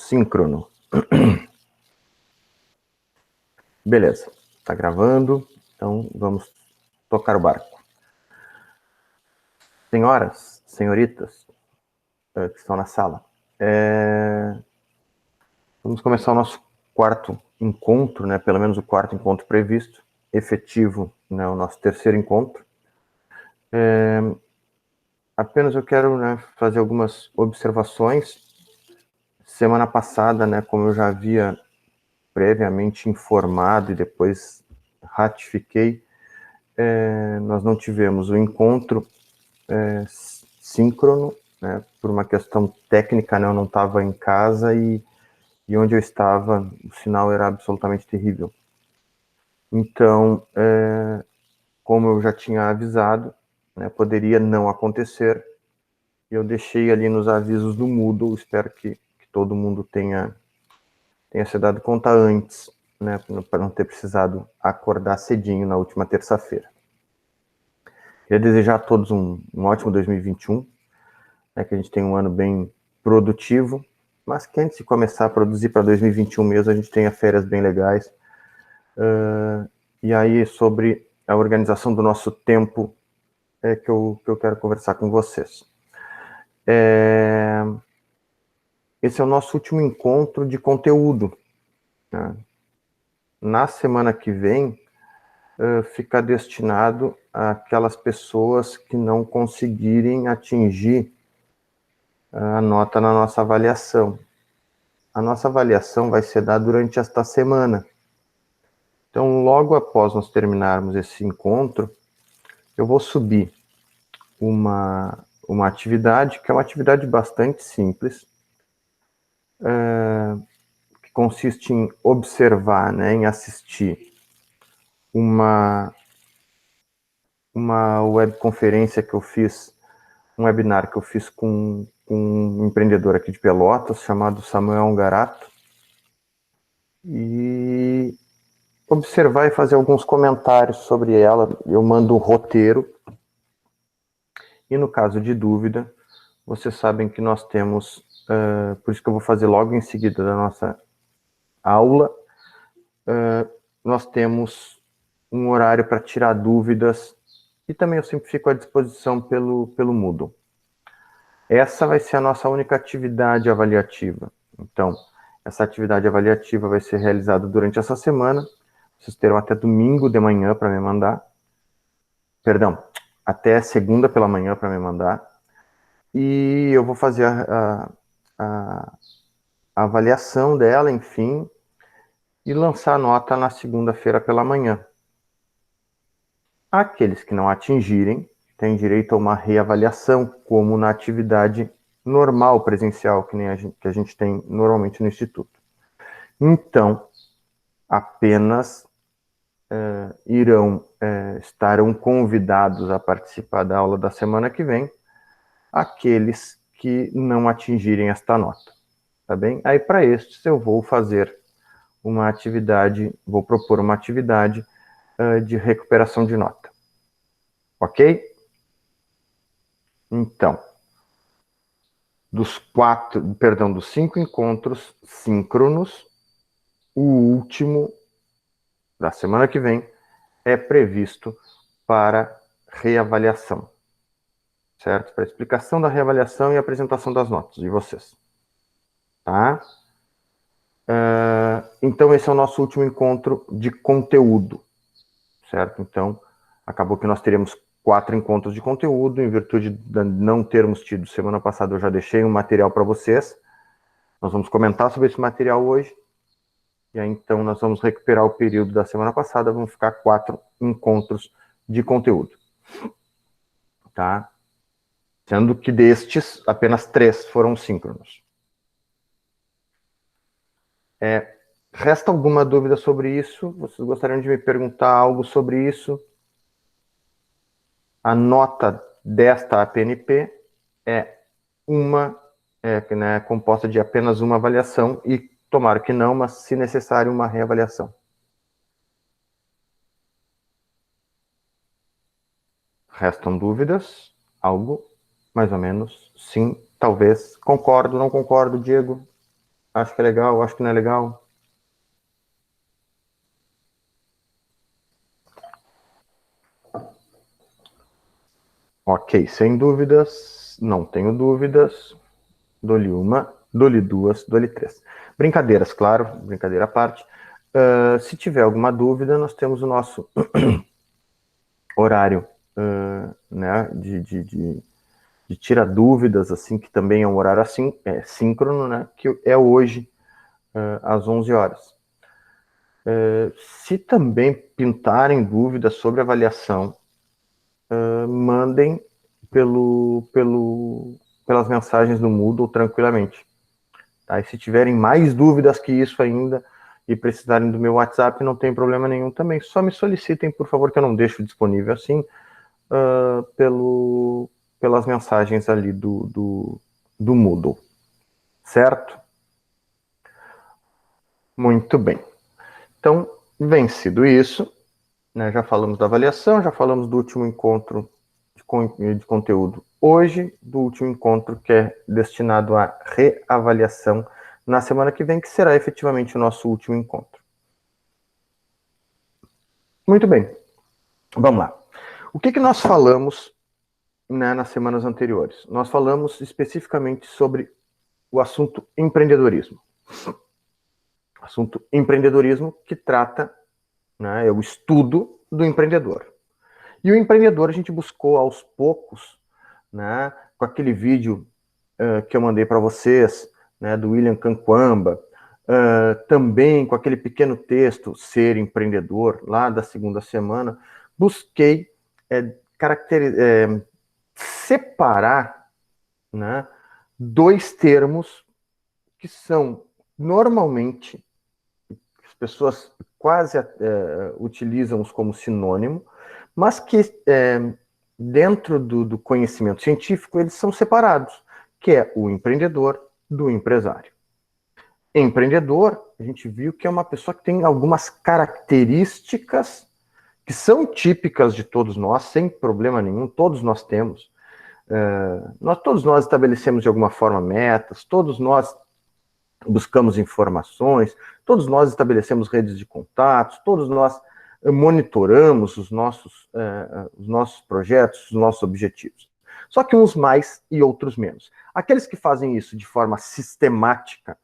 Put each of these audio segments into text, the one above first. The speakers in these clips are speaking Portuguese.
síncrono. Beleza, tá gravando, então vamos tocar o barco. Senhoras, senhoritas que estão na sala, vamos começar o nosso quarto encontro, né? Pelo menos o quarto encontro previsto, efetivo, né? O nosso terceiro encontro. Apenas eu quero, né, fazer algumas observações. Semana passada, né, como eu já havia previamente informado e depois ratifiquei, nós não tivemos o encontro síncrono, né, por uma questão técnica, né, eu não estava em casa e onde eu estava o sinal era absolutamente terrível. Então, como eu já tinha avisado, né, poderia não acontecer, e eu deixei ali nos avisos do Moodle, espero que todo mundo tenha se dado conta antes, né, para não ter precisado acordar cedinho na última terça-feira. Queria desejar a todos um ótimo 2021, né, que a gente tenha um ano bem produtivo, mas que antes de começar a produzir para 2021 mesmo, a gente tenha férias bem legais. E aí, sobre a organização do nosso tempo, que eu quero conversar com vocês. Esse é o nosso último encontro de conteúdo, né? Na semana que vem, fica destinado àquelas pessoas que não conseguirem atingir a nota na nossa avaliação. A nossa avaliação vai ser dada durante esta semana. Então, logo após nós terminarmos esse encontro, eu vou subir uma atividade, que é uma atividade bastante simples, que consiste em observar, né, em assistir uma webconferência que eu fiz, um webinar que eu fiz com um empreendedor aqui de Pelotas, chamado Samuel Ongarato, e observar e fazer alguns comentários sobre ela. Eu mando um roteiro, e no caso de dúvida, vocês sabem que nós temos, por isso que eu vou fazer logo em seguida da nossa aula, nós temos um horário para tirar dúvidas, e também eu sempre fico à disposição pelo Moodle. Essa vai ser a nossa única atividade avaliativa. Então, essa atividade avaliativa vai ser realizada durante essa semana. Vocês terão até domingo de manhã para me mandar. Perdão, até segunda pela manhã para me mandar. E eu vou fazer a avaliação dela, enfim, e lançar a nota na segunda-feira pela manhã. Aqueles que não atingirem têm direito a uma reavaliação, como na atividade normal presencial, que a gente tem normalmente no Instituto. Então, apenas estarão convidados a participar da aula da semana que vem aqueles que não atingirem esta nota, tá bem? Aí, para estes, eu vou fazer uma atividade, vou propor uma atividade de recuperação de nota. Ok? Então, dos 5 encontros síncronos, o último da semana que vem é previsto para reavaliação, certo? Para explicação da reavaliação e apresentação das notas de vocês, tá? Então, esse é o nosso último encontro de conteúdo, certo? Então, acabou que nós teríamos 4 encontros de conteúdo, em virtude de não termos tido semana passada, eu já deixei um material para vocês. Nós vamos comentar sobre esse material hoje, e aí então nós vamos recuperar o período da semana passada, vão ficar 4 encontros de conteúdo, tá? Sendo que destes, apenas 3 foram síncronos. Resta alguma dúvida sobre isso? Vocês gostariam de me perguntar algo sobre isso? A nota desta APNP é composta de apenas uma avaliação, e tomara que não, mas se necessário, uma reavaliação. Restam dúvidas? Algo? Mais ou menos? Sim, talvez. Concordo, não concordo, Diego? Acho que é legal, acho que não é legal. Ok, sem dúvidas, não tenho dúvidas. Dou-lhe uma, dou-lhe duas, dou-lhe três. Brincadeiras, claro, brincadeira à parte. Se tiver alguma dúvida, nós temos o nosso horário, né, de tira dúvidas, assim, que também é um horário assim, síncrono, né, que é hoje, às 11 horas. Se também pintarem dúvidas sobre avaliação, mandem pelas mensagens do Moodle tranquilamente. Tá? E se tiverem mais dúvidas que isso ainda e precisarem do meu WhatsApp, não tem problema nenhum também. Só me solicitem, por favor, que eu não deixo disponível assim, pelas mensagens ali do Moodle. Certo? Muito bem. Então, vencido isso, né, já falamos da avaliação, já falamos do último encontro de conteúdo hoje, do último encontro que é destinado à reavaliação na semana que vem, que será efetivamente o nosso último encontro. Muito bem, vamos lá. O que nós falamos, né, nas semanas anteriores? Nós falamos especificamente sobre o assunto empreendedorismo. Assunto empreendedorismo que trata, né, é o estudo do empreendedor. E o empreendedor a gente buscou aos poucos, né, com aquele vídeo que eu mandei para vocês, né, do William Canquamba, também com aquele pequeno texto, Ser Empreendedor, lá da segunda semana, busquei separar, né, dois termos que são normalmente, as pessoas quase utilizam-os como sinônimo, mas que dentro do conhecimento científico eles são separados, que é o empreendedor do empresário. Empreendedor, a gente viu que é uma pessoa que tem algumas características que são típicas de todos nós, sem problema nenhum, todos nós temos. Todos nós estabelecemos de alguma forma metas, todos nós buscamos informações, todos nós estabelecemos redes de contatos, todos nós monitoramos os nossos projetos, os nossos objetivos. Só que uns mais e outros menos. Aqueles que fazem isso de forma sistemática,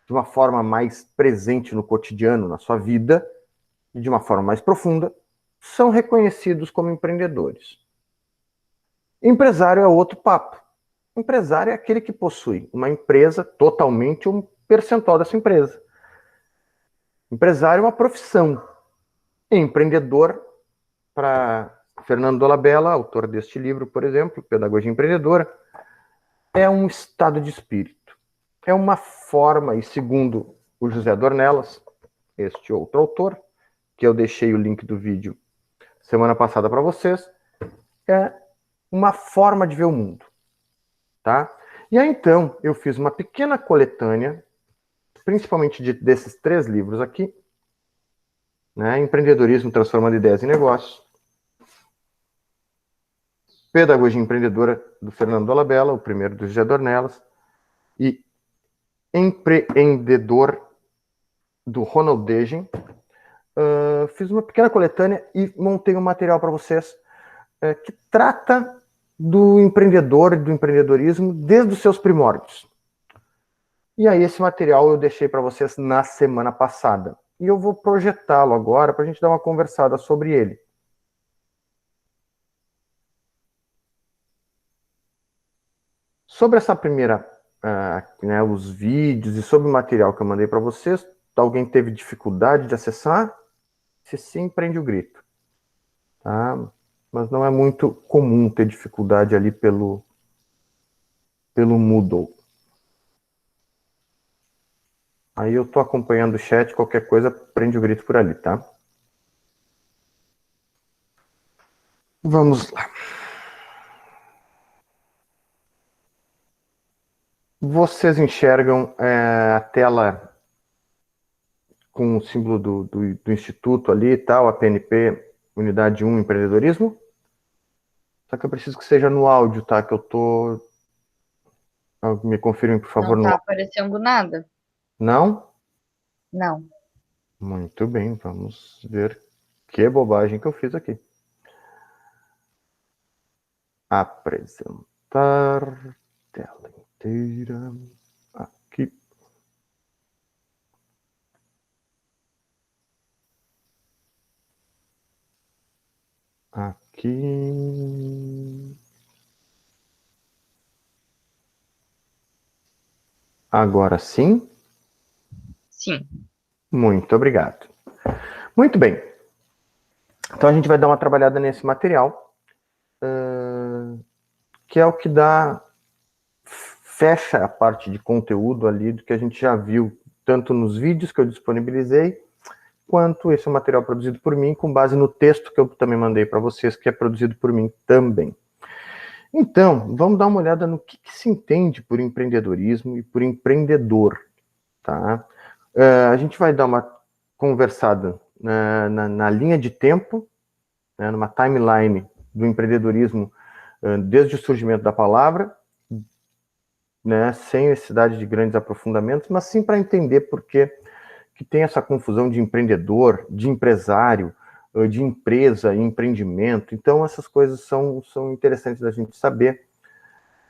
de uma forma mais presente no cotidiano, na sua vida, e de uma forma mais profunda, são reconhecidos como empreendedores. Empresário é outro papo. Empresário é aquele que possui uma empresa totalmente, um percentual dessa empresa. Empresário é uma profissão. Empreendedor, para Fernando Dolabella, autor deste livro, por exemplo, Pedagogia Empreendedora, é um estado de espírito. É uma forma, e segundo o José Dornelas, este outro autor, que eu deixei o link do vídeo semana passada para vocês, é uma forma de ver o mundo. Tá? E aí, então, eu fiz uma pequena coletânea, principalmente desses três livros aqui, né? Empreendedorismo transformando ideias em negócios, Pedagogia Empreendedora, do Fernando Dolabella, o primeiro do José Dornelas, e Empreendedor, do Ronald Degen. Fiz uma pequena coletânea e montei um material para vocês que trata do empreendedor e do empreendedorismo desde os seus primórdios. E aí esse material eu deixei para vocês na semana passada. E eu vou projetá-lo agora para a gente dar uma conversada sobre ele. Sobre essa primeira, né, os vídeos e sobre o material que eu mandei para vocês, alguém teve dificuldade de acessar? Se sim, prende o grito. Tá? Mas não é muito comum ter dificuldade ali pelo Moodle. Aí eu estou acompanhando o chat, qualquer coisa, prende o grito por ali, tá? Vamos lá. Vocês enxergam a tela com o símbolo do Instituto ali e tal, a PNP, Unidade 1, Empreendedorismo? Só que eu preciso que seja no áudio, tá? Que eu tô... Me confirme, por favor. Não tá aparecendo nada. Não? Não. Muito bem, vamos ver que bobagem que eu fiz aqui. Apresentar tela inteira. Aqui. Aqui. Agora sim? Sim. Muito obrigado. Muito bem. Então a gente vai dar uma trabalhada nesse material, que é o que fecha a parte de conteúdo ali do que a gente já viu, tanto nos vídeos que eu disponibilizei, quanto esse material produzido por mim, com base no texto que eu também mandei para vocês, que é produzido por mim também. Então, vamos dar uma olhada no que se entende por empreendedorismo e por empreendedor, tá? A gente vai dar uma conversada na linha de tempo, né, numa timeline do empreendedorismo, desde o surgimento da palavra, né, sem necessidade de grandes aprofundamentos, mas sim para entender por que tem essa confusão de empreendedor, de empresário, de empresa e empreendimento. Então, essas coisas são interessantes da gente saber,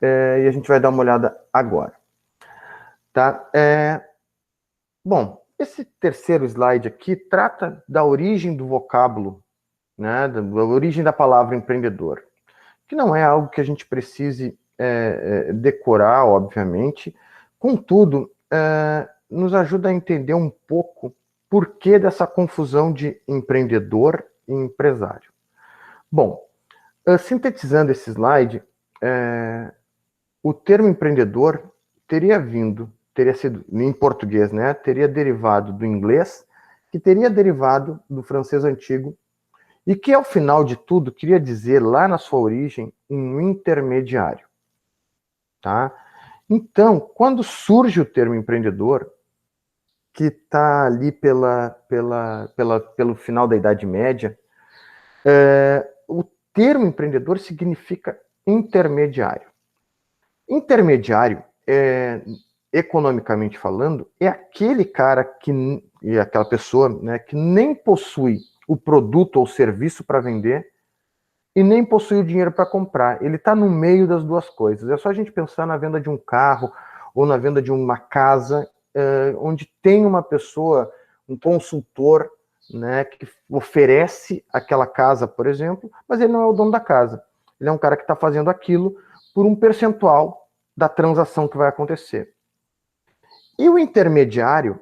e a gente vai dar uma olhada agora. Tá? Bom, esse terceiro slide aqui trata da origem do vocábulo, né, da origem da palavra empreendedor, que não é algo que a gente precise decorar, obviamente, contudo, nos ajuda a entender um pouco por que dessa confusão de empreendedor e empresário. Bom, sintetizando esse slide, o termo empreendedor teria sido, em português, né, teria derivado do inglês, que teria derivado do francês antigo, e que, ao final de tudo, queria dizer, lá na sua origem, um intermediário. Tá? Então, quando surge o termo empreendedor, que está ali pelo final da Idade Média, o termo empreendedor significa intermediário. Intermediário, economicamente falando, é aquele cara e aquela pessoa, né, que nem possui o produto ou serviço para vender e nem possui o dinheiro para comprar. Ele está no meio das duas coisas. É só a gente pensar na venda de um carro ou na venda de uma casa, onde tem uma pessoa, um consultor, né, que oferece aquela casa, por exemplo, mas ele não é o dono da casa. Ele é um cara que está fazendo aquilo por um percentual da transação que vai acontecer. E o intermediário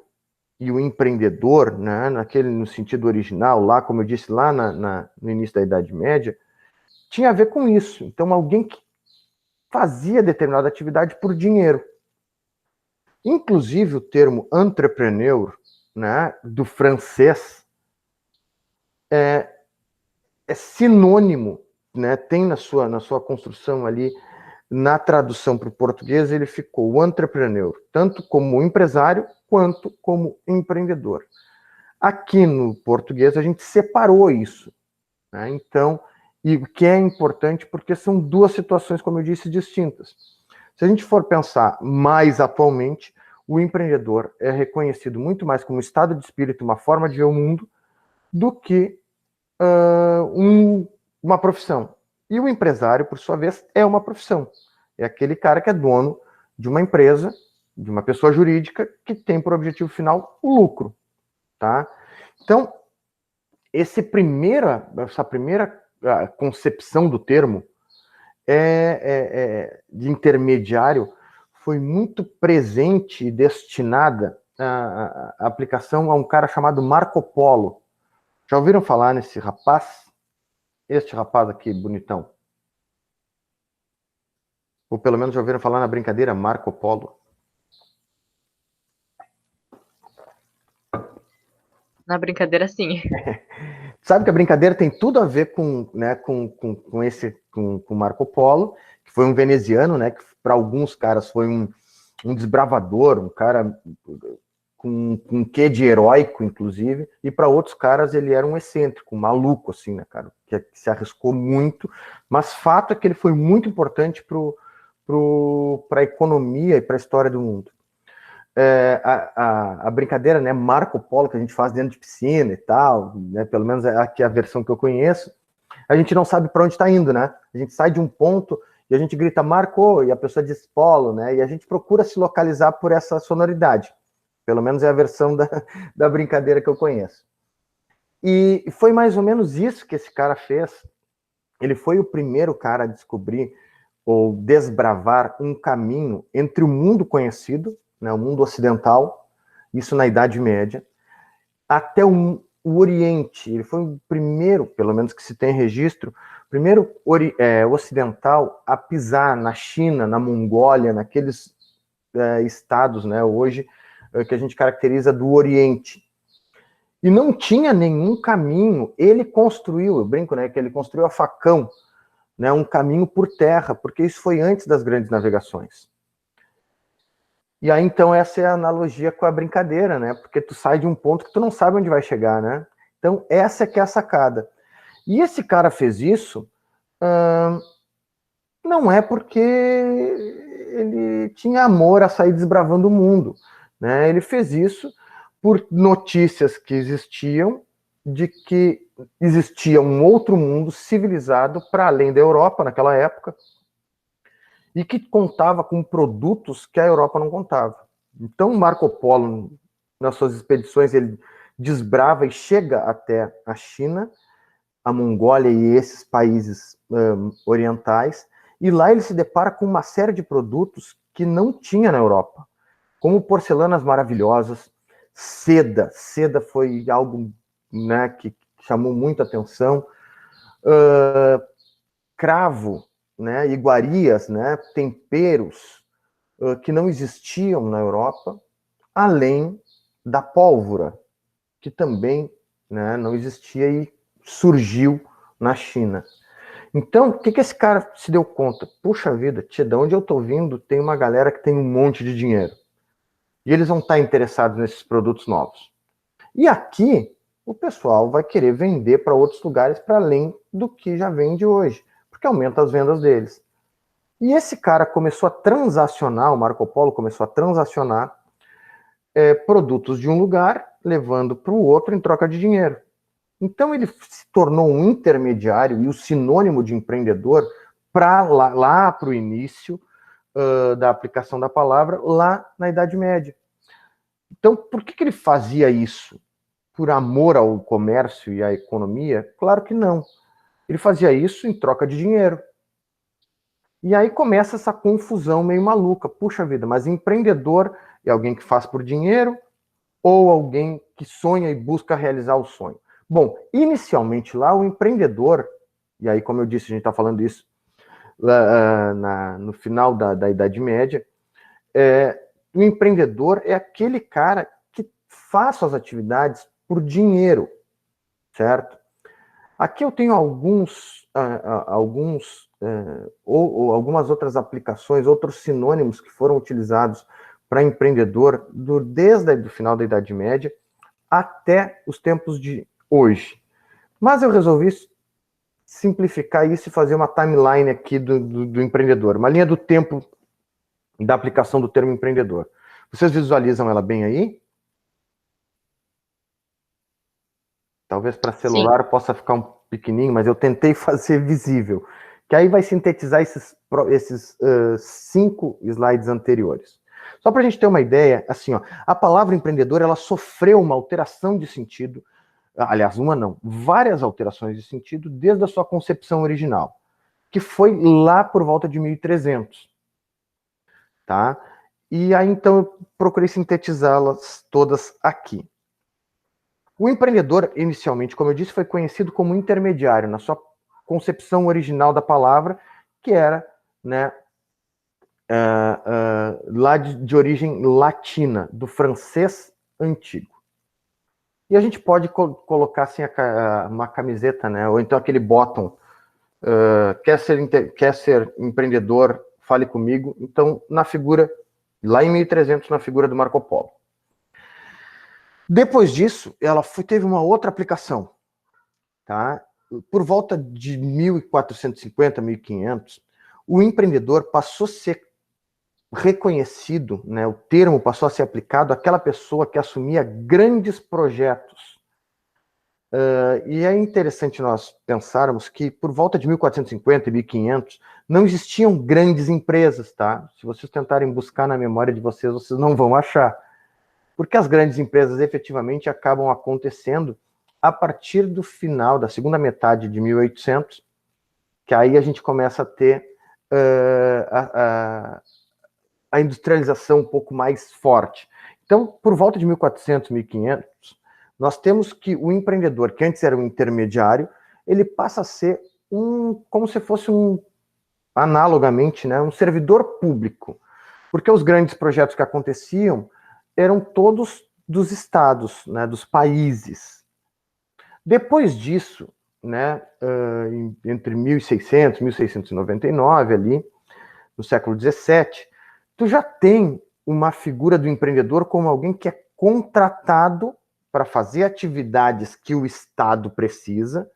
e o empreendedor, né, no sentido original, lá, como eu disse, lá no início da Idade Média, tinha a ver com isso. Então, alguém que fazia determinada atividade por dinheiro. Inclusive, o termo entrepreneur, né, do francês, é sinônimo, né, tem na sua construção ali, na tradução para o português, ele ficou o entrepreneur, tanto como empresário, quanto como empreendedor. Aqui no português, a gente separou isso, né? Então, e o que é importante, porque são duas situações, como eu disse, distintas. Se a gente for pensar mais atualmente, o empreendedor é reconhecido muito mais como um estado de espírito, uma forma de ver o mundo, do que uma profissão. E o empresário, por sua vez, é uma profissão. É aquele cara que é dono de uma empresa, de uma pessoa jurídica, que tem por objetivo final o lucro. Tá? Então, essa primeira concepção do termo de intermediário foi muito presente e destinada à aplicação a um cara chamado Marco Polo. Já ouviram falar nesse rapaz? Este rapaz aqui, bonitão. Ou pelo menos já ouviram falar na brincadeira Marco Polo? Na brincadeira, sim. Sabe que a brincadeira tem tudo a ver com, né, com Marco Polo, que foi um veneziano, né, que para alguns caras foi um desbravador, um cara com um quê de heróico, inclusive, e para outros caras ele era um excêntrico, um maluco, assim, né, cara, que se arriscou muito, mas fato é que ele foi muito importante para a economia e para a história do mundo. a brincadeira, né, Marco Polo, que a gente faz dentro de piscina e tal, né, pelo menos aqui é a versão que eu conheço, a gente não sabe para onde está indo, né? A gente sai de um ponto e a gente grita Marco, e a pessoa diz Polo, né? E a gente procura se localizar por essa sonoridade. Pelo menos é a versão da brincadeira que eu conheço. E foi mais ou menos isso que esse cara fez. Ele foi o primeiro cara a descobrir ou desbravar um caminho entre o mundo conhecido, né, o mundo ocidental, isso na Idade Média, até o Oriente. Ele foi o primeiro, pelo menos que se tem registro, primeiro ocidental a pisar na China, na Mongólia, naqueles estados, né, hoje, que a gente caracteriza do Oriente. E não tinha nenhum caminho. Ele construiu, eu brinco, né, que ele construiu a facão, né, um caminho por terra, porque isso foi antes das grandes navegações. E aí, então, essa é a analogia com a brincadeira, né? Porque tu sai de um ponto que tu não sabe onde vai chegar, né? Então, essa que é a sacada. E esse cara fez isso, não é porque ele tinha amor a sair desbravando o mundo, né? Ele fez isso por notícias que existiam de que existia um outro mundo civilizado para além da Europa naquela época, e que contava com produtos que a Europa não contava. Então, Marco Polo, nas suas expedições, ele desbrava e chega até a China, a Mongólia e esses países orientais, e lá ele se depara com uma série de produtos que não tinha na Europa, como porcelanas maravilhosas, seda. Seda foi algo, né, que chamou muita atenção. Cravo, né, iguarias, né, temperos que não existiam na Europa, além da pólvora, que também, né, não existia e surgiu na China. Então, o que esse cara se deu conta? Puxa vida, tia, de onde eu tô vindo, tem uma galera que tem um monte de dinheiro. E eles vão estar interessados nesses produtos novos. E aqui, o pessoal vai querer vender para outros lugares para além do que já vende hoje, porque aumenta as vendas deles. E esse cara começou a transacionar, o Marco Polo começou a transacionar produtos de um lugar, levando para o outro em troca de dinheiro. Então ele se tornou um intermediário e o sinônimo de empreendedor para lá para o início da aplicação da palavra, lá na Idade Média. Então, por que ele fazia isso? Por amor ao comércio e à economia? Claro que não. Ele fazia isso em troca de dinheiro. E aí começa essa confusão meio maluca. Puxa vida, mas empreendedor é alguém que faz por dinheiro ou alguém que sonha e busca realizar o sonho? Bom, inicialmente lá o empreendedor, e aí como eu disse, a gente está falando isso no final da Idade Média, o empreendedor é aquele cara que faz suas atividades por dinheiro, certo? Aqui eu tenho ou algumas outras aplicações, outros sinônimos que foram utilizados para empreendedor desde o final da Idade Média até os tempos de hoje. Mas eu resolvi simplificar isso e fazer uma timeline aqui do empreendedor, uma linha do tempo da aplicação do termo empreendedor. Vocês visualizam ela bem aí? Talvez para celular possa ficar um pequenininho, mas eu tentei fazer visível. Que aí vai sintetizar esses 5 slides anteriores. Só para a gente ter uma ideia, assim, ó, a palavra empreendedor, ela sofreu uma alteração de sentido, aliás, uma não, várias alterações de sentido desde a sua concepção original, que foi lá por volta de 1300. Tá? E aí, então, eu procurei sintetizá-las todas aqui. O empreendedor, inicialmente, como eu disse, foi conhecido como intermediário, na sua concepção original da palavra, que era, né, lá de origem latina, do francês antigo. E a gente pode colocar assim uma camiseta, né, ou então aquele bottom, quer ser empreendedor, fale comigo. Então, na figura, lá em 1300, na figura do Marco Polo. Depois disso, ela teve uma outra aplicação, tá? Por volta de 1450, 1500, o empreendedor passou a ser reconhecido, né, o termo passou a ser aplicado àquela pessoa que assumia grandes projetos. E é interessante nós pensarmos que por volta de 1450 e 1500 não existiam grandes empresas, tá? Se vocês tentarem buscar na memória de vocês, vocês não vão achar. Porque as grandes empresas efetivamente acabam acontecendo a partir do final da segunda metade de 1800, que aí a gente começa a ter a industrialização um pouco mais forte. Então, por volta de 1400, 1500, nós temos que o empreendedor, que antes era um intermediário, ele passa a ser como se fosse analogamente, né, um servidor público. Porque os grandes projetos que aconteciam eram todos dos estados, né, dos países. Depois disso, né, entre 1600 e 1699, ali, no século XVII, tu já tem uma figura do empreendedor como alguém que é contratado para fazer atividades que o Estado precisa,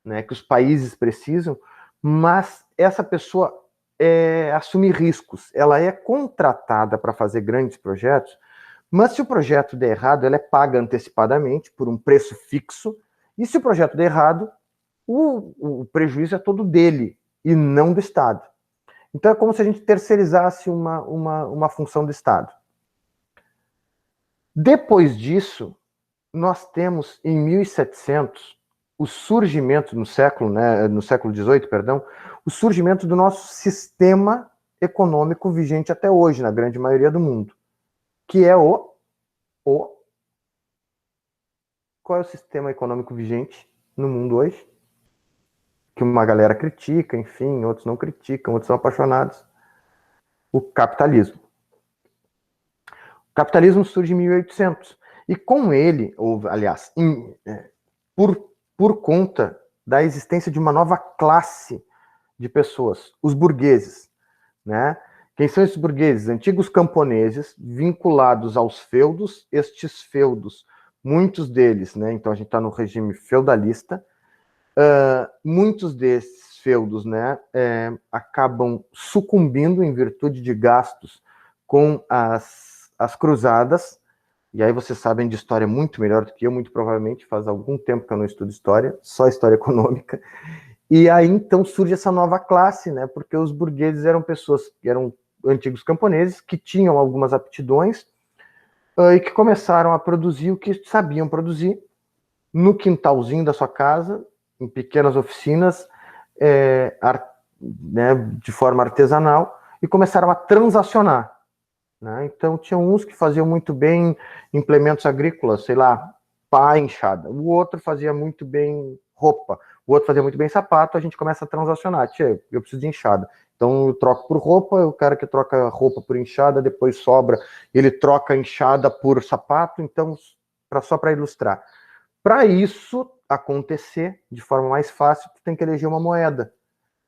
né, que os países precisam, mas essa pessoa assume riscos. Ela é contratada para fazer grandes projetos, mas se o projeto der errado, ela é paga antecipadamente por um preço fixo, e se o projeto der errado, o prejuízo é todo dele e não do Estado. Então é como se a gente terceirizasse uma função do Estado. Depois disso, nós temos em 1700 o surgimento no século XVIII, perdão, o surgimento do nosso sistema econômico vigente até hoje, na grande maioria do mundo, que é qual é o sistema econômico vigente no mundo hoje? Que uma galera critica, enfim, outros não criticam, outros são apaixonados. O capitalismo. O capitalismo surge em 1800. E com ele, ou aliás, por conta da existência de uma nova classe de pessoas, os burgueses, né? Quem são esses burgueses? Antigos camponeses vinculados aos feudos. Estes feudos, muitos deles, né? Então a gente está no regime feudalista. Muitos desses feudos, né, acabam sucumbindo em virtude de gastos com as cruzadas. E aí vocês sabem de história muito melhor do que eu, muito provavelmente, faz algum tempo que eu não estudo história, só história econômica. E aí, então, surge essa nova classe, né? Porque os burgueses eram pessoas que eram antigos camponeses, que tinham algumas aptidões e que começaram a produzir o que sabiam produzir no quintalzinho da sua casa, em pequenas oficinas, né, de forma artesanal, e começaram a transacionar. Né? Então, tinham uns que faziam muito bem implementos agrícolas, sei lá, pá, enxada. O outro fazia muito bem roupa. O outro fazia muito bem sapato. A gente começa a transacionar. Tchê, eu preciso de enxada. Então, eu troco por roupa. O cara que troca roupa por enxada, depois sobra, ele troca a enxada por sapato. Então, só para ilustrar. Para isso acontecer de forma mais fácil, tu tem que eleger uma moeda,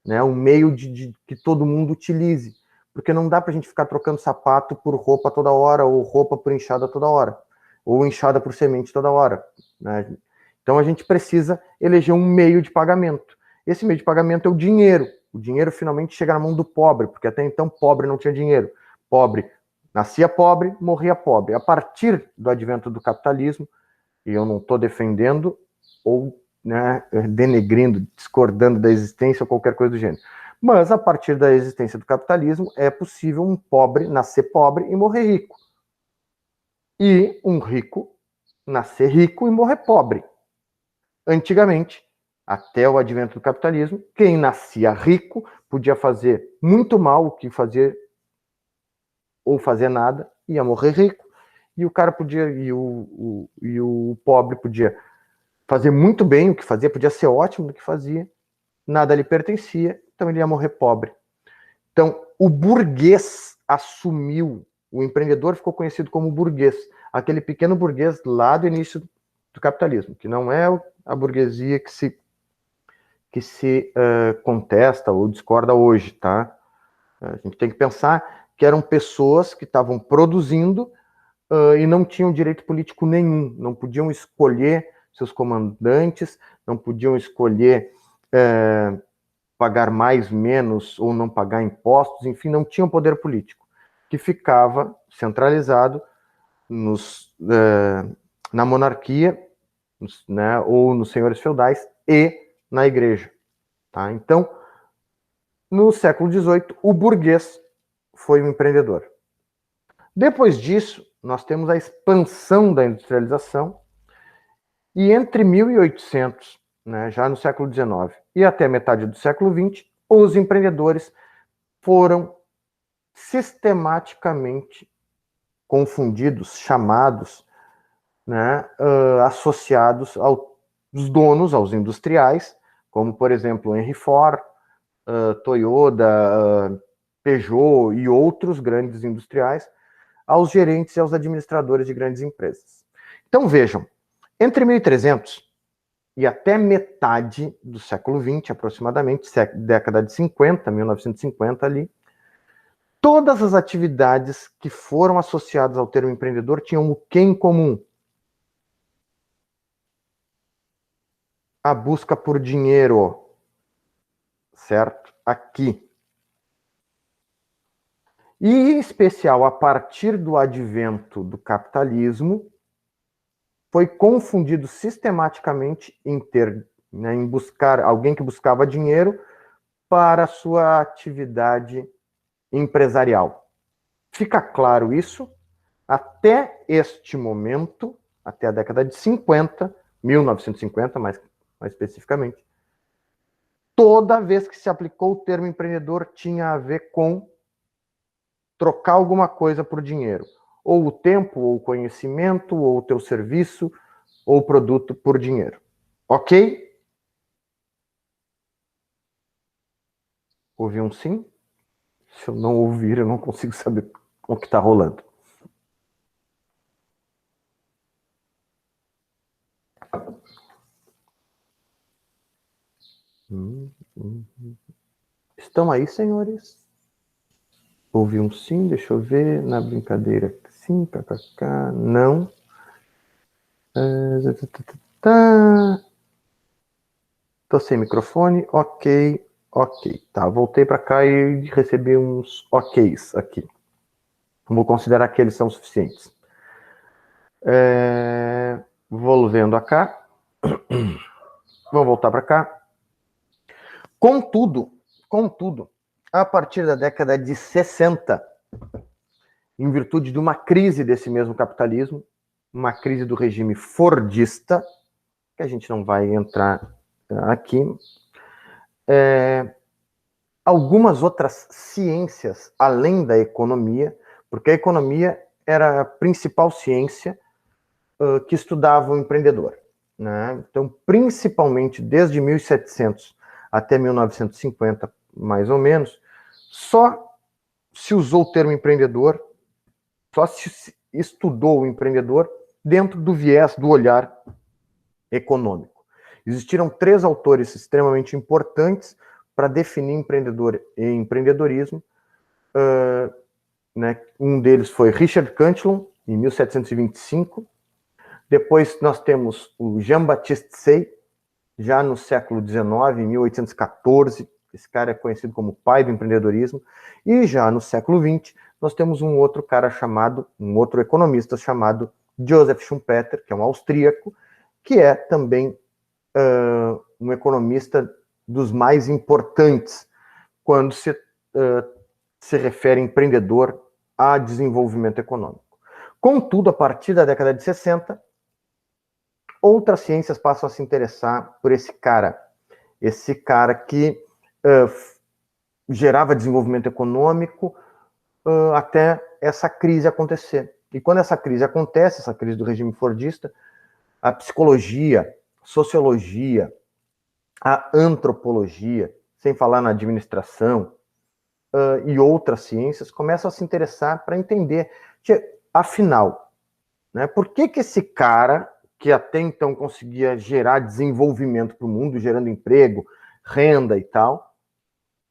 né? Um meio de que todo mundo utilize. Porque não dá para a gente ficar trocando sapato por roupa toda hora, ou roupa por enxada toda hora, ou enxada por semente toda hora. Né? Então a gente precisa eleger um meio de pagamento. Esse meio de pagamento é o dinheiro. O dinheiro finalmente chega na mão do pobre, porque até então pobre não tinha dinheiro. Pobre nascia pobre, morria pobre. A partir do advento do capitalismo, e eu não estou defendendo ou, né, denegrindo, discordando da existência ou qualquer coisa do gênero. Mas, a partir da existência do capitalismo, é possível um pobre nascer pobre e morrer rico. E um rico nascer rico e morrer pobre. Antigamente, até o advento do capitalismo, quem nascia rico podia fazer muito mal o que fazer ou fazer nada, ia morrer rico. E o cara podia, e o pobre podia fazer muito bem o que fazia, podia ser ótimo no que fazia, nada lhe pertencia, então ele ia morrer pobre. Então, o burguês assumiu, o empreendedor ficou conhecido como burguês, aquele pequeno burguês lá do início do capitalismo, que não é a burguesia que se contesta ou discorda hoje, tá? A gente tem que pensar que eram pessoas que estavam produzindo e não tinham direito político nenhum, não podiam escolher seus comandantes, não podiam escolher pagar mais, menos, ou não pagar impostos, enfim, não tinham poder político. que ficava centralizado na monarquia, né, ou nos senhores feudais e na igreja. Tá? Então, no século XVIII, o burguês foi o empreendedor. Depois disso, nós temos a expansão da industrialização, e entre 1800, né, já no século XIX, e até metade do século XX, os empreendedores foram sistematicamente confundidos, chamados, né, associados aos donos, aos industriais, como, por exemplo, Henry Ford, Toyota, Peugeot e outros grandes industriais, aos gerentes e aos administradores de grandes empresas. Então, vejam, entre 1300 e até metade do século XX, aproximadamente, década de 50, 1950 ali, todas as atividades que foram associadas ao termo empreendedor tinham o que em comum? A busca por dinheiro, certo? Aqui. E, em especial, a partir do advento do capitalismo, foi confundido sistematicamente em buscar alguém que buscava dinheiro para a sua atividade empresarial. Fica claro isso? Até este momento, até a década de 50, 1950 mais especificamente, toda vez que se aplicou o termo empreendedor tinha a ver com trocar alguma coisa por dinheiro. Ou o tempo, ou o conhecimento, ou o teu serviço, ou o produto por dinheiro. Ok? Ouvi um sim? Se eu não ouvir, eu não consigo saber o que está rolando. Estão aí, senhores? Ouvi um sim, deixa eu ver. Na brincadeira, sim, kkk, não. Tô sem microfone, ok, ok. Tá, voltei para cá e recebi uns oks aqui. Vou considerar que eles são suficientes. Voltando a cá. Vamos voltar para cá. Contudo, a partir da década de 60, em virtude de uma crise desse mesmo capitalismo, uma crise do regime fordista, que a gente não vai entrar aqui, algumas outras ciências, além da economia, porque a economia era a principal ciência que estudava o empreendedor. Né? Então, principalmente desde 1700 até 1950, mais ou menos, só se usou o termo empreendedor, só se estudou o empreendedor dentro do viés do olhar econômico. Existiram 3 autores extremamente importantes para definir empreendedor e empreendedorismo. Né? Um deles foi Richard Cantillon, em 1725. Depois nós temos o Jean-Baptiste Say, já no século XIX, em 1814. Esse cara é conhecido como pai do empreendedorismo. E já no século XX, nós temos um outro economista chamado Joseph Schumpeter, que é um austríaco, que é também um economista dos mais importantes quando se refere empreendedor a desenvolvimento econômico. Contudo, a partir da década de 60, outras ciências passam a se interessar por esse cara que gerava desenvolvimento econômico até essa crise acontecer. E quando essa crise acontece, essa crise do regime fordista, a psicologia, sociologia, a antropologia, sem falar na administração, e outras ciências, começam a se interessar para entender, afinal, né, por que esse cara, que até então conseguia gerar desenvolvimento para o mundo, gerando emprego, renda e tal,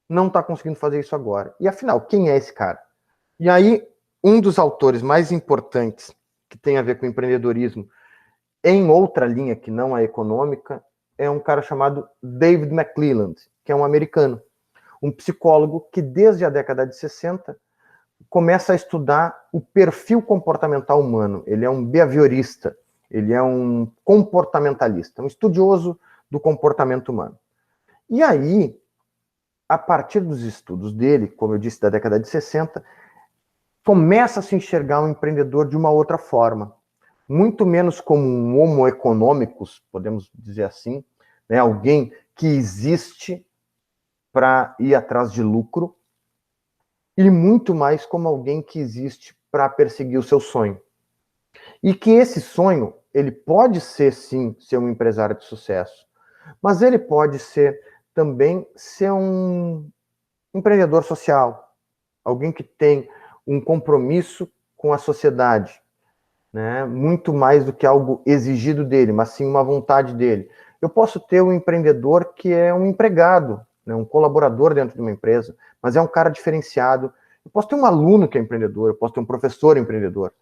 não está conseguindo fazer isso agora? E afinal, quem é esse cara? E aí, um dos autores mais importantes que tem a ver com empreendedorismo em outra linha que não a econômica é um cara chamado David McClelland, que é um americano, um psicólogo que desde a década de 60 começa a estudar o perfil comportamental humano. Ele é um behaviorista, ele é um comportamentalista, um estudioso do comportamento humano. E aí, a partir dos estudos dele, como eu disse, da década de 60, começa a se enxergar um empreendedor de uma outra forma, muito menos como um homo economicus, podemos dizer assim, né? Alguém que existe para ir atrás de lucro, e muito mais como alguém que existe para perseguir o seu sonho. E que esse sonho, ele pode ser, sim, ser um empresário de sucesso, mas ele pode ser também ser um empreendedor social, alguém que tem um compromisso com a sociedade, né? Muito mais do que algo exigido dele, mas sim uma vontade dele. Eu posso ter um empreendedor que é um empregado, né? Um colaborador dentro de uma empresa, mas é um cara diferenciado. Eu posso ter um aluno que é empreendedor, eu posso ter um professor empreendedor.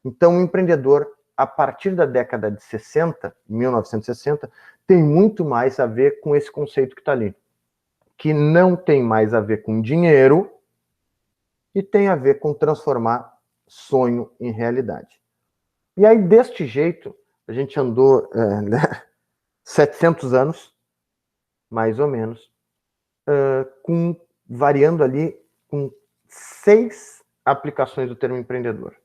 Então, o empreendedor, a partir da década de 60, 1960, tem muito mais a ver com esse conceito que está ali, que não tem mais a ver com dinheiro e tem a ver com transformar sonho em realidade. E aí, deste jeito, a gente andou 700 anos, mais ou menos, variando ali com 6 aplicações do termo empreendedor.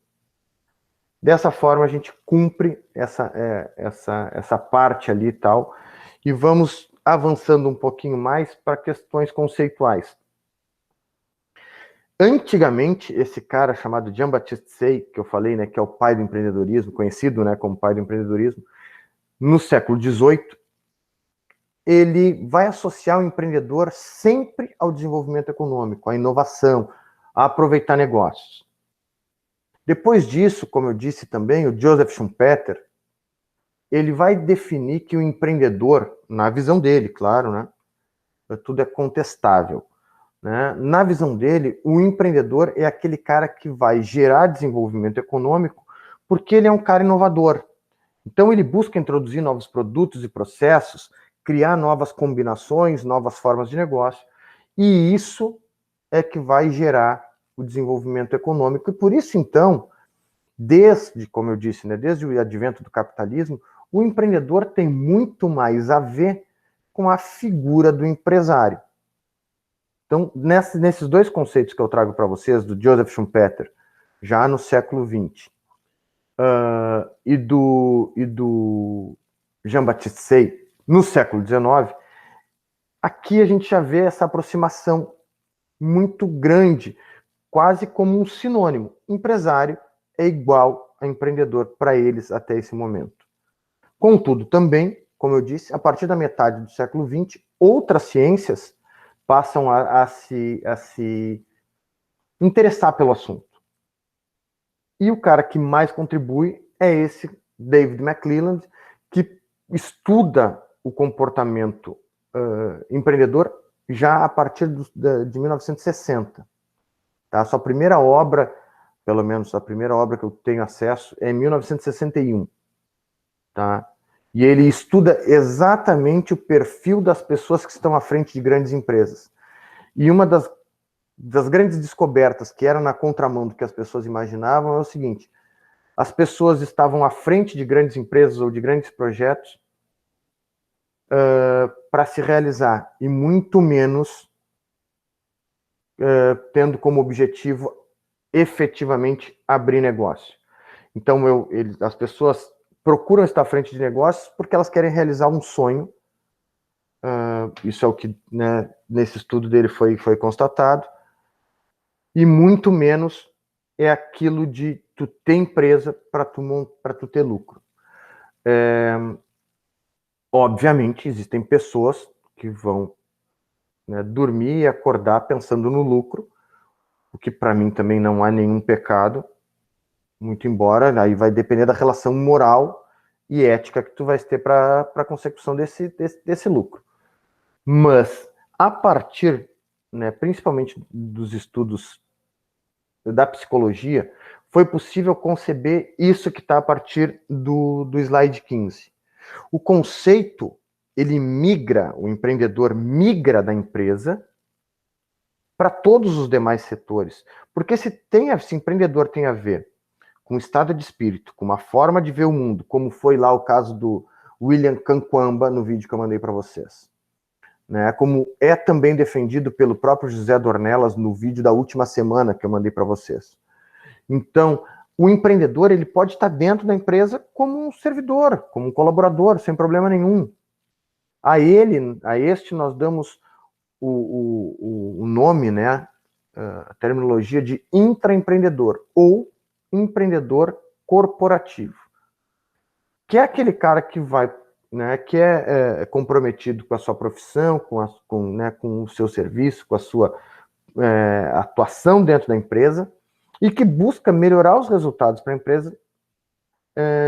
Dessa forma, a gente cumpre essa parte ali e tal, e vamos avançando um pouquinho mais para questões conceituais. Antigamente, esse cara chamado Jean-Baptiste Say, que eu falei, né, que é o pai do empreendedorismo, conhecido, né, como pai do empreendedorismo, no século XVIII, ele vai associar o empreendedor sempre ao desenvolvimento econômico, à inovação, a aproveitar negócios. Depois disso, como eu disse também, o Joseph Schumpeter, ele vai definir que o empreendedor, na visão dele, claro, né, tudo é contestável, né? Na visão dele, o empreendedor é aquele cara que vai gerar desenvolvimento econômico porque ele é um cara inovador. Então, ele busca introduzir novos produtos e processos, criar novas combinações, novas formas de negócio, e isso é que vai gerar o desenvolvimento econômico. E por isso, então, desde, como eu disse, né, desde o advento do capitalismo, o empreendedor tem muito mais a ver com a figura do empresário. Então, nesses 2 conceitos que eu trago para vocês, do Joseph Schumpeter, já no século XX, e do Jean-Baptiste Say, no século XIX, aqui a gente já vê essa aproximação muito grande, quase como um sinônimo. Empresário é igual a empreendedor para eles até esse momento. Contudo, também, como eu disse, a partir da metade do século XX, outras ciências passam a se interessar pelo assunto. E o cara que mais contribui é esse David McClelland, que estuda o comportamento empreendedor já a partir de 1960. Tá? Sua primeira obra, pelo menos a primeira obra que eu tenho acesso, é em 1961. Tá? E ele estuda exatamente o perfil das pessoas que estão à frente de grandes empresas. E uma das grandes descobertas que era na contramão do que as pessoas imaginavam é o seguinte: as pessoas estavam à frente de grandes empresas ou de grandes projetos para se realizar, e muito menos tendo como objetivo efetivamente abrir negócio. Então, as pessoas procuram estar à frente de negócios porque elas querem realizar um sonho. Isso é o que, né, nesse estudo dele foi constatado. E muito menos é aquilo de tu ter empresa para tu ter lucro. Obviamente, existem pessoas que vão, né, dormir e acordar pensando no lucro, o que para mim também não há nenhum pecado, muito embora aí vai depender da relação moral e ética que tu vais ter para a consecução desse lucro. Mas, a partir, né, principalmente dos estudos da psicologia, foi possível conceber isso que está a partir do slide 15. O conceito, ele migra, o empreendedor migra da empresa para todos os demais setores. Porque se empreendedor tem a ver com o estado de espírito, com uma forma de ver o mundo, como foi lá o caso do William Canquamba no vídeo que eu mandei para vocês, né? Como é também defendido pelo próprio José Dornelas no vídeo da última semana que eu mandei para vocês. Então, o empreendedor ele pode estar dentro da empresa como um servidor, como um colaborador, sem problema nenhum. A este nós damos o nome, né, a terminologia de intraempreendedor ou empreendedor corporativo, que é aquele cara que vai, né, que é comprometido com a sua profissão, com o seu serviço, com a sua atuação dentro da empresa e que busca melhorar os resultados para a empresa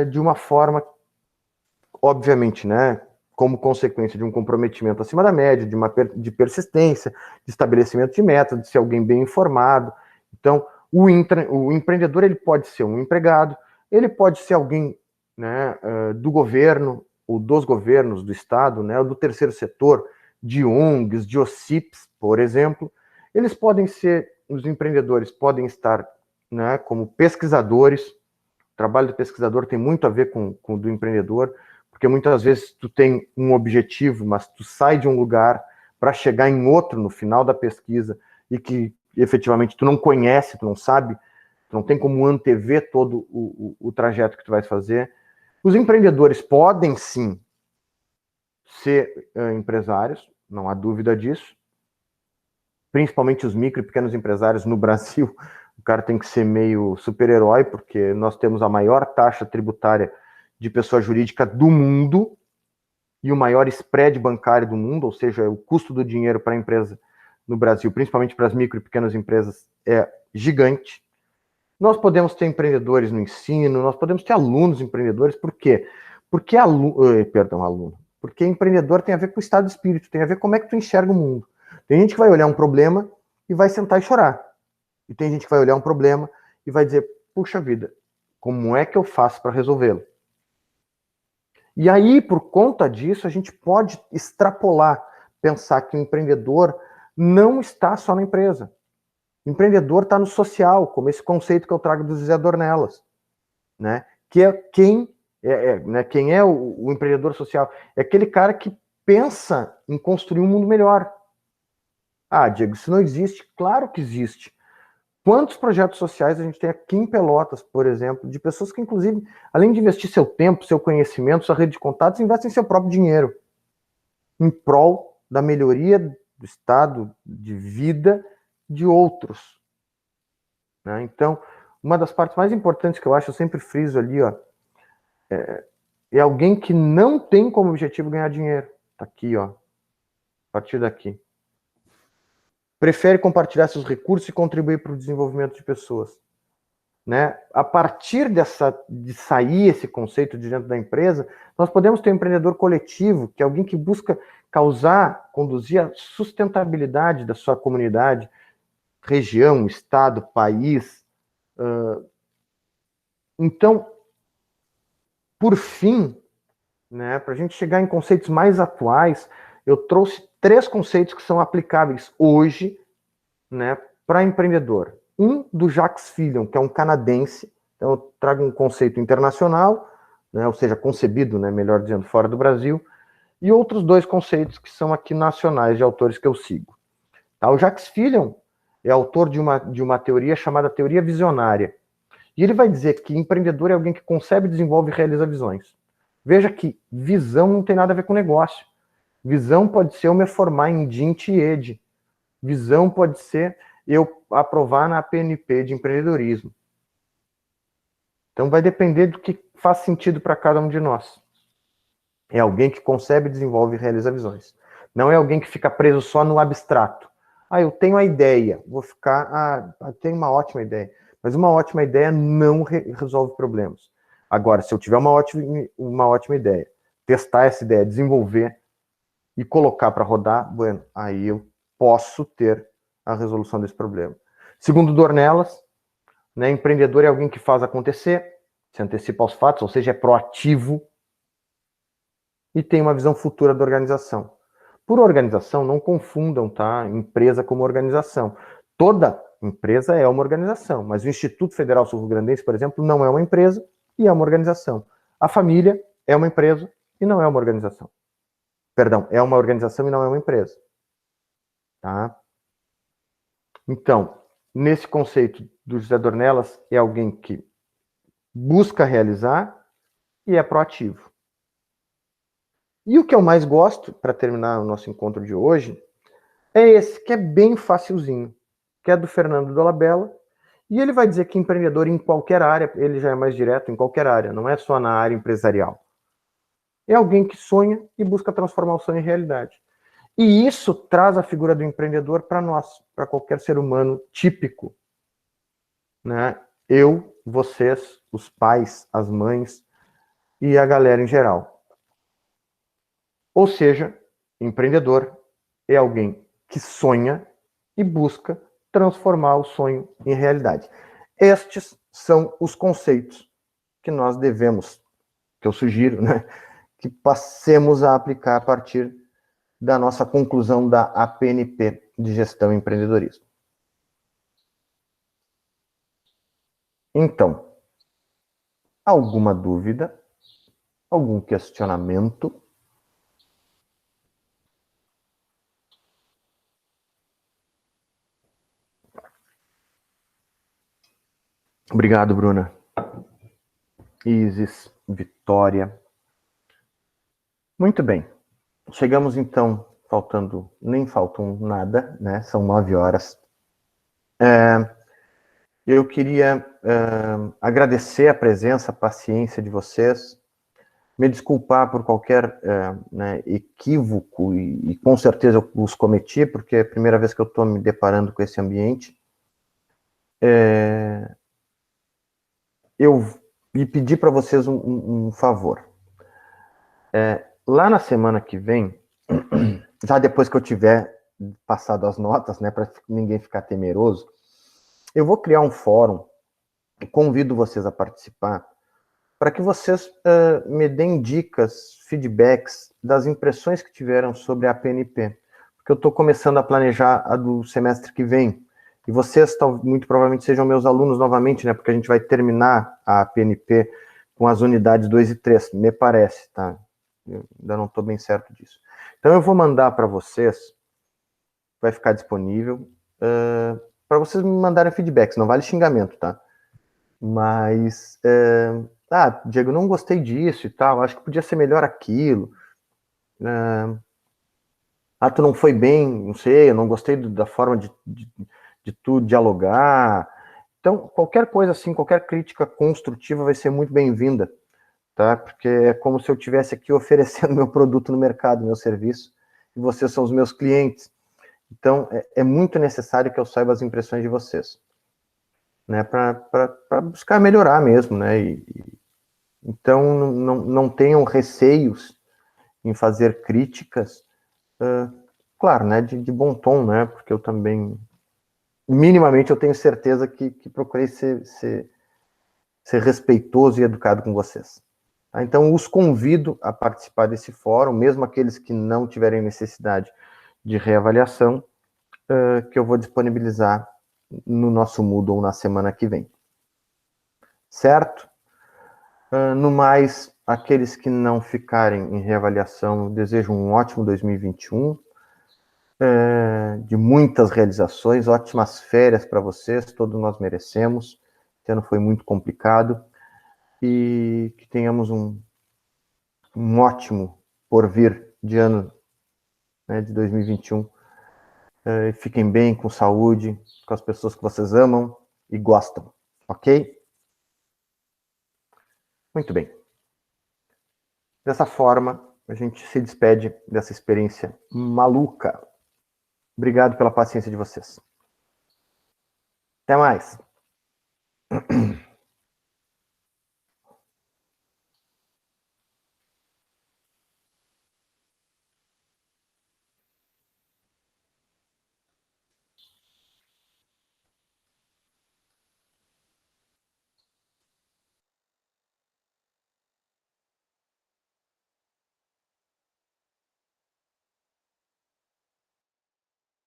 de uma forma, obviamente, né, como consequência de um comprometimento acima da média, de persistência, de estabelecimento de metas, de ser alguém bem informado. Então, o empreendedor ele pode ser um empregado, ele pode ser alguém, né, do governo, ou dos governos, do Estado, né, ou do terceiro setor, de ONGs, de OCIPs, por exemplo. Os empreendedores podem estar, né, como pesquisadores. O trabalho do pesquisador tem muito a ver com o do empreendedor, porque muitas vezes tu tem um objetivo, mas tu sai de um lugar para chegar em outro no final da pesquisa e que efetivamente tu não conhece, tu não sabe, tu não tem como antever todo o trajeto que tu vai fazer. Os empreendedores podem sim ser empresários, não há dúvida disso, principalmente os micro e pequenos empresários no Brasil. O cara tem que ser meio super-herói, porque nós temos a maior taxa tributária de pessoa jurídica do mundo e o maior spread bancário do mundo, ou seja, o custo do dinheiro para a empresa no Brasil, principalmente para as micro e pequenas empresas, é gigante. Nós podemos ter empreendedores no ensino, nós podemos ter alunos empreendedores, por quê? Porque aluno. Porque empreendedor tem a ver com o estado de espírito, tem a ver com como é que tu enxerga o mundo. Tem gente que vai olhar um problema e vai sentar e chorar. E tem gente que vai olhar um problema e vai dizer, puxa vida, como é que eu faço para resolvê-lo? E aí, por conta disso, a gente pode extrapolar, pensar que o empreendedor não está só na empresa. O empreendedor está no social, como esse conceito que eu trago do José Dornelas, né? Que é quem é o empreendedor social? É aquele cara que pensa em construir um mundo melhor. Ah, Diego, isso não existe? Claro que existe. Quantos projetos sociais a gente tem aqui em Pelotas, por exemplo, de pessoas que, inclusive, além de investir seu tempo, seu conhecimento, sua rede de contatos, investem seu próprio dinheiro em prol da melhoria do estado de vida de outros. Né? Então, uma das partes mais importantes que eu acho, eu sempre friso ali, ó, é alguém que não tem como objetivo ganhar dinheiro. Tá aqui, ó, a partir daqui. Prefere compartilhar seus recursos e contribuir para o desenvolvimento de pessoas. Né? A partir de sair esse conceito de dentro da empresa, nós podemos ter um empreendedor coletivo, que é alguém que busca conduzir a sustentabilidade da sua comunidade, região, estado, país. Então, por fim, né, para a gente chegar em conceitos mais atuais, eu trouxe 3 conceitos que são aplicáveis hoje, né, para empreendedor. Um do Jacques Fillion, que é um canadense, então eu trago um conceito internacional, né, ou seja, concebido, né, melhor dizendo, fora do Brasil, e outros 2 conceitos que são aqui nacionais, de autores que eu sigo. Tá? O Jacques Fillion é autor de uma teoria chamada teoria visionária, e ele vai dizer que empreendedor é alguém que concebe, desenvolve e realiza visões. Veja que visão não tem nada a ver com negócio. Visão pode ser eu me formar em DINT e ED. Visão pode ser eu aprovar na PNP de empreendedorismo. Então vai depender do que faz sentido para cada um de nós. É alguém que concebe, desenvolve e realiza visões. Não é alguém que fica preso só no abstrato. Ah, eu tenho a ideia, tenho uma ótima ideia. Mas uma ótima ideia não resolve problemas. Agora, se eu tiver uma ótima ideia, testar essa ideia, desenvolver e colocar para rodar, bueno, aí eu posso ter a resolução desse problema. Segundo Dornelas, né, empreendedor é alguém que faz acontecer, se antecipa aos fatos, ou seja, é proativo e tem uma visão futura da organização. Por organização, não confundam, tá? Empresa como organização. Toda empresa é uma organização, mas o Instituto Federal Sul-Rio-Grandense, por exemplo, não é uma empresa e é uma organização. A família é uma empresa e não é uma organização. Perdão, é uma organização e não é uma empresa. Tá? Então, nesse conceito do José Dornelas, é alguém que busca realizar e é proativo. E o que eu mais gosto, para terminar o nosso encontro de hoje, é esse, que é bem facilzinho, que é do Fernando Dolabella, e ele vai dizer que empreendedor em qualquer área, ele já é mais direto, em qualquer área, não é só na área empresarial. É alguém que sonha e busca transformar o sonho em realidade. E isso traz a figura do empreendedor para nós, para qualquer ser humano típico. Né? Eu, vocês, os pais, as mães e a galera em geral. Ou seja, empreendedor é alguém que sonha e busca transformar o sonho em realidade. Estes são os conceitos que nós devemos, que eu sugiro, né, que passemos a aplicar a partir da nossa conclusão da APNP de Gestão e Empreendedorismo. Então, alguma dúvida? Algum questionamento? Obrigado, Bruna. Isis, Vitória. Muito bem. Chegamos, então, nem faltam nada, né? São 9 horas. Eu queria agradecer a presença, a paciência de vocês, me desculpar por qualquer né, equívoco, e com certeza eu os cometi, porque é a primeira vez que eu estou me deparando com esse ambiente. Eu me pedi para vocês um favor. Lá na semana que vem, já depois que eu tiver passado as notas, né, para ninguém ficar temeroso, eu vou criar um fórum, convido vocês a participar, para que vocês me deem dicas, feedbacks das impressões que tiveram sobre a PNP, porque eu estou começando a planejar a do semestre que vem, e vocês muito provavelmente sejam meus alunos novamente, né, porque a gente vai terminar a PNP com as unidades 2 e 3, me parece, tá? Eu ainda não estou bem certo disso. Então eu vou mandar para vocês, vai ficar disponível, para vocês me mandarem feedbacks, não vale xingamento, tá? Mas, Diego, não gostei disso e tal, acho que podia ser melhor aquilo. Tu não foi bem, não sei, eu não gostei da forma de tu dialogar. Então, qualquer coisa assim, qualquer crítica construtiva vai ser muito bem-vinda, tá? Porque é como se eu estivesse aqui oferecendo meu produto no mercado, meu serviço, e vocês são os meus clientes. Então, é muito necessário que eu saiba as impressões de vocês, né? Para buscar melhorar mesmo, né? Então, não tenham receios em fazer críticas, claro, né? De bom tom, né? Porque eu também, minimamente, eu tenho certeza que procurei ser respeitoso e educado com vocês. Tá? Então, os convido a participar desse fórum, mesmo aqueles que não tiverem necessidade de reavaliação, que eu vou disponibilizar no nosso Moodle na semana que vem. Certo? No mais, aqueles que não ficarem em reavaliação, eu desejo um ótimo 2021, de muitas realizações, ótimas férias para vocês, todos nós merecemos. Esse ano foi muito complicado, e que tenhamos um ótimo porvir de ano, né, de 2021. Fiquem bem, com saúde, com as pessoas que vocês amam e gostam, ok? Muito bem. Dessa forma, a gente se despede dessa experiência maluca. Obrigado pela paciência de vocês. Até mais.